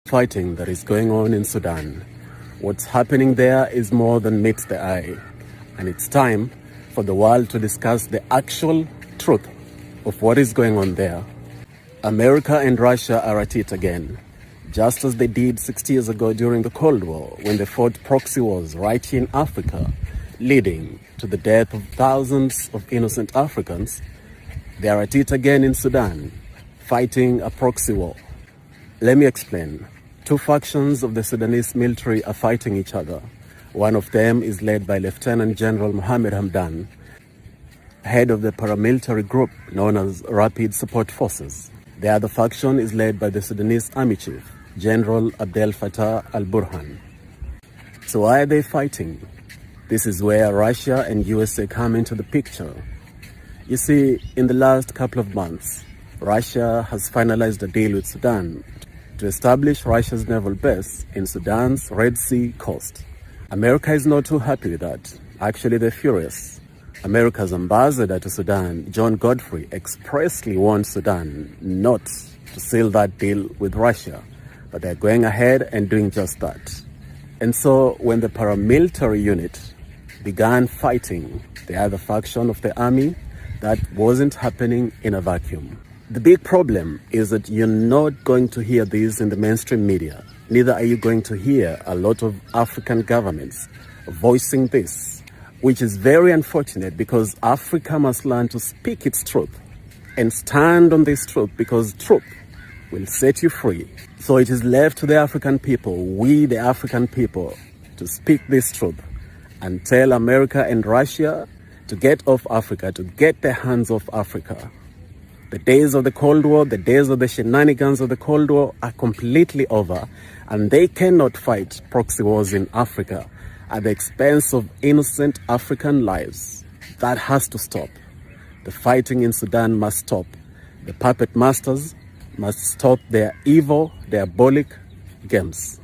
Fighting that is going on in Sudan. What's happening there is more than meets the eye, and it's time for the world to discuss the actual truth of what is going on there. America and Russia are at it again, just as they did 60 years ago during the Cold War, when they fought proxy wars right here in Africa, leading to the death of thousands of innocent Africans. They are at it again in Sudan, fighting a proxy war. Let me explain. Two factions of the Sudanese military are fighting each other. One of them is led by Lieutenant General Mohammed Hamdan, head of the paramilitary group known as Rapid Support Forces. The other faction is led by the Sudanese Army Chief, General Abdel Fattah al-Burhan. So why are they fighting? This is where Russia and USA come into the picture. You see, in the last couple of months, Russia has finalized a deal with Sudan to establish Russia's naval base in Sudan's Red Sea coast. America is not too happy with that. Actually, they're furious. America's ambassador to Sudan, John Godfrey, expressly warned Sudan not to seal that deal with Russia, but they're going ahead and doing just that. And so when the paramilitary unit began fighting the other faction of the army, that wasn't happening in a vacuum. The big problem is that you're not going to hear this in the mainstream media. Neither are you going to hear a lot of African governments voicing this, which is very unfortunate, because Africa must learn to speak its truth and stand on this truth, because truth will set you free. So it is left to the African people, we the African people, to speak this truth and tell America and Russia to get off Africa, to get their hands off Africa. The days of the Cold War, the days of the shenanigans of the Cold War are completely over, and they cannot fight proxy wars in Africa at the expense of innocent African lives. That has to stop. The fighting in Sudan must stop. The puppet masters must stop their evil, diabolic games.